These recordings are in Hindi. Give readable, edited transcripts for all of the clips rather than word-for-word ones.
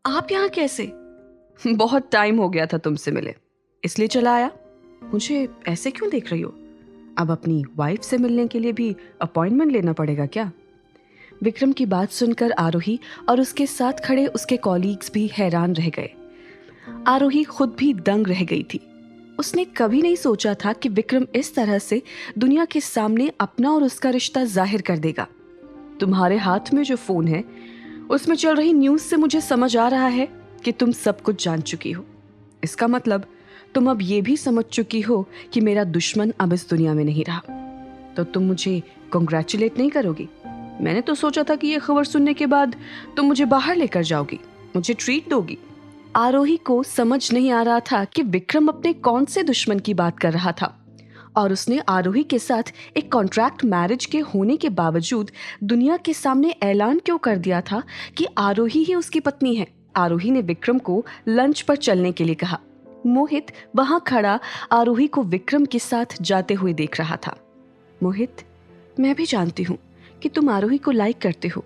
आप यहाँ कैसे? बहुत टाइम हो गया था तुमसे मिले, इसलिए चला आया। मुझे ऐसे क्यों देख रही हो? अब अपनी वाइफ से मिलने के लिए भी अपॉइंटमेंट लेना पड़ेगा क्या? विक्रम की बात सुनकर आरोही और उसके साथ खड़े उसके कॉलीग्स भी हैरान रह गए। आरोही खुद भी दंग रह गई थी। उसने कभी नहीं सोचा था कि विक्रम इस तरह से दुनिया के सामने अपना और उसका रिश्ता जाहिर कर देगा। तुम्हारे हाथ में जो फोन है उसमें चल रही न्यूज़ से मुझे समझ आ रहा है कि तुम सब कुछ जान चुकी हो। इसका मतलब तुम अब ये भी समझ चुकी हो कि मेरा दुश्मन अब इस दुनिया में नहीं रहा। तो तुम मुझे कॉन्ग्रेचुलेट नहीं करोगी? मैंने तो सोचा था कि ये खबर सुनने के बाद तुम मुझे बाहर लेकर जाओगी, मुझे ट्रीट दोगी। आरोही को समझ नहीं आ रहा था कि विक्रम अपने कौन से दुश्मन की बात कर रहा था, और उसने आरोही के साथ एक कॉन्ट्रैक्ट मैरिज के होने के बावजूद दुनिया के सामने ऐलान क्यों कर दिया था कि आरोही ही उसकी पत्नी है। आरोही ने विक्रम को लंच पर चलने के लिए कहा। मोहित वहां खड़ा आरोही को विक्रम के साथ जाते हुए देख रहा था। मोहित, मैं भी जानती हूँ कि तुम आरोही को लाइक करते हो,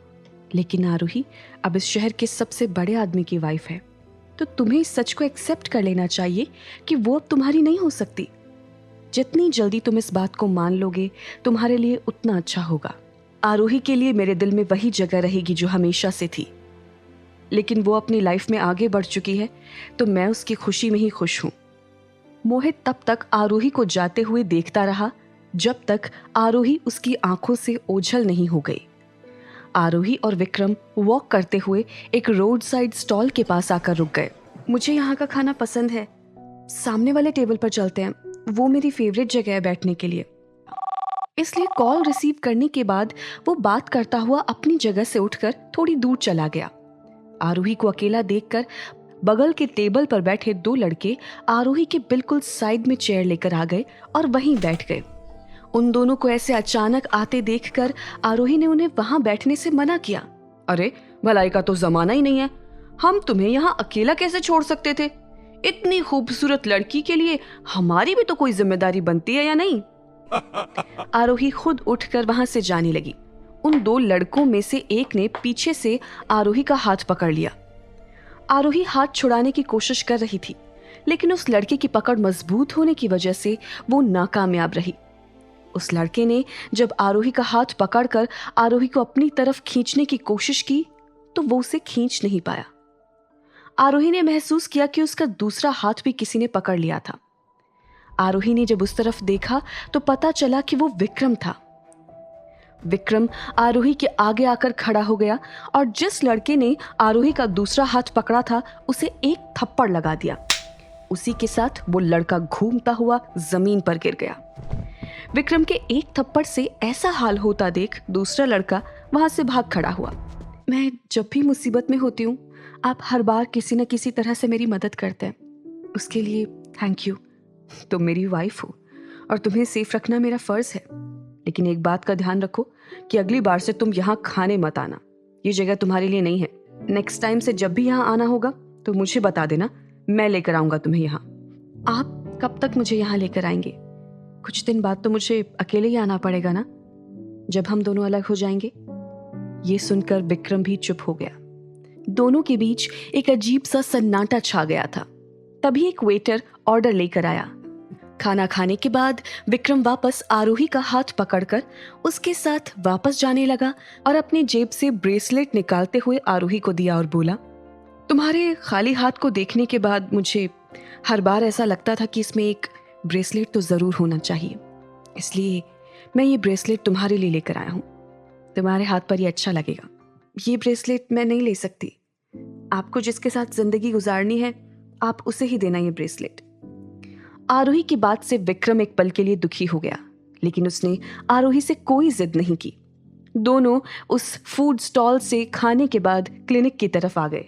लेकिन आरोही अब इस शहर के सबसे बड़े आदमी की वाइफ है, तो तुम्हें इस सच को एक्सेप्ट कर लेना चाहिए कि वो अब तुम्हारी नहीं हो सकती। जितनी जल्दी तुम इस बात को मान लोगे तुम्हारे लिए उतना अच्छा होगा। आरोही के लिए मेरे दिल में वही जगह रहेगी जो हमेशा से थी, लेकिन वो अपनी लाइफ में आगे बढ़ चुकी है, तो मैं उसकी खुशी में ही खुश हूं। मोहित तब तक आरोही को जाते हुए देखता रहा जब तक आरोही उसकी आंखों से ओझल नहीं हो गई। आरोही और विक्रम वॉक करते हुए एक रोड साइड स्टॉल के पास आकर रुक गए। मुझे यहाँ का खाना पसंद है, सामने वाले टेबल पर चलते हैं, वो मेरी फेवरेट जगह है बैठने के लिए। इसलिए कॉल रिसीव करने के बाद वो बात करता हुआ अपनी जगह से उठकर थोड़ी दूर चला गया। आरोही को अकेला देखकर बगल के टेबल पर बैठे दो लड़के आरोही के बिल्कुल साइड में चेयर लेकर आ गए और वहीं बैठ गए। उन दोनों को ऐसे अचानक आते देखकर आरोही ने उन्हें वहां बैठने से मना किया। अरे, भलाई का तो जमाना ही नहीं है, हम तुम्हें यहाँ अकेला कैसे छोड़ सकते थे? इतनी खूबसूरत लड़की के लिए हमारी भी तो कोई जिम्मेदारी बनती है या नहीं? आरोही खुद उठकर वहां से जाने लगी। उन दो लड़कों में से एक ने पीछे से आरोही का हाथ पकड़ लिया। आरोही हाथ छुड़ाने की कोशिश कर रही थी, लेकिन उस लड़के की पकड़ मजबूत होने की वजह से वो नाकामयाब रही। उस लड़के ने जब आरोही का हाथ पकड़कर आरोही को अपनी तरफ खींचने की कोशिश की तो वो उसे खींच नहीं पाया। आरोही ने महसूस किया कि उसका दूसरा हाथ भी किसी ने पकड़ लिया था। आरोही ने जब उस तरफ देखा तो पता चला कि वो विक्रम था। विक्रम आरोही के आगे आकर खड़ा हो गया और जिस लड़के ने आरोही का दूसरा हाथ पकड़ा था उसे एक थप्पड़ लगा दिया। उसी के साथ वो लड़का घूमता हुआ जमीन पर गिर गया। विक्रम के एक थप्पड़ से ऐसा हाल होता देख दूसरा लड़का वहां से भाग खड़ा हुआ। मैं जब भी मुसीबत में होती हूँ, आप हर बार किसी न किसी तरह से मेरी मदद करते हैं, उसके लिए थैंक यू। तुम मेरी वाइफ हो और तुम्हें सेफ रखना मेरा फर्ज है, लेकिन एक बात का ध्यान रखो कि अगली बार से तुम यहाँ खाने मत आना, ये जगह तुम्हारे लिए नहीं है। नेक्स्ट टाइम से जब भी यहाँ आना होगा तो मुझे बता देना, मैं लेकर आऊंगा तुम्हें यहाँ। आप कब तक मुझे यहाँ लेकर आएंगे? कुछ दिन बाद तो मुझे अकेले ही आना पड़ेगा ना, जब हम दोनों अलग हो जाएंगे। ये सुनकर विक्रम भी चुप हो गया। दोनों के बीच एक अजीब सा सन्नाटा छा गया था। तभी एक वेटर ऑर्डर लेकर आया। खाना खाने के बाद विक्रम वापस आरोही का हाथ पकड़कर उसके साथ वापस जाने लगा और अपनी जेब से ब्रेसलेट निकालते हुए आरोही को दिया और बोला, तुम्हारे खाली हाथ को देखने के बाद मुझे हर बार ऐसा लगता था कि इसमें एक ब्रेसलेट तो जरूर होना चाहिए, इसलिए मैं ये ब्रेसलेट तुम्हारे लिए लेकर आया हूँ। तुम्हारे हाथ पर ये अच्छा लगेगा। ये ब्रेसलेट मैं नहीं ले सकती, आपको जिसके साथ जिंदगी गुजारनी है आप उसे ही देना ये ब्रेसलेट। आरोही की बात से विक्रम एक पल के लिए दुखी हो गया, लेकिन उसने आरोही से कोई जिद नहीं की। दोनों उस फूड स्टॉल से खाने के बाद क्लिनिक की तरफ आ गए।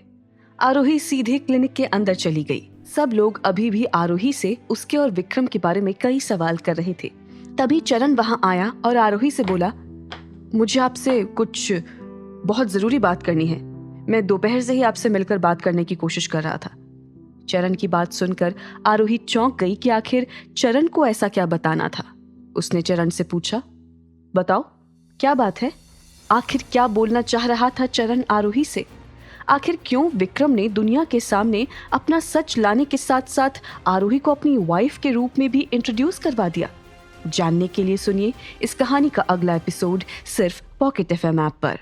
आरोही सीधे क्लिनिक के अंदर चली गई। सब लोग अभी भी आरोही से उसके और विक्रम के बारे में कई सवाल कर रहे थे। तभी चरण वहां आया और आरोही से बोला, मुझे आपसे कुछ बहुत जरूरी बात करनी है। मैं दोपहर से ही आपसे मिलकर बात करने की कोशिश कर रहा था। चरण की बात सुनकर आरोही चौंक गई कि आखिर चरण को ऐसा क्या बताना था। उसने चरण से पूछा, बताओ क्या बात है? आखिर क्या बोलना चाह रहा था चरण आरोही से? आखिर क्यों विक्रम ने दुनिया के सामने अपना सच लाने के साथ साथ आरोही को अपनी वाइफ के रूप में भी इंट्रोड्यूस करवा दिया? जानने के लिए सुनिए इस कहानी का अगला एपिसोड सिर्फ पॉकेट एफएम ऐप पर।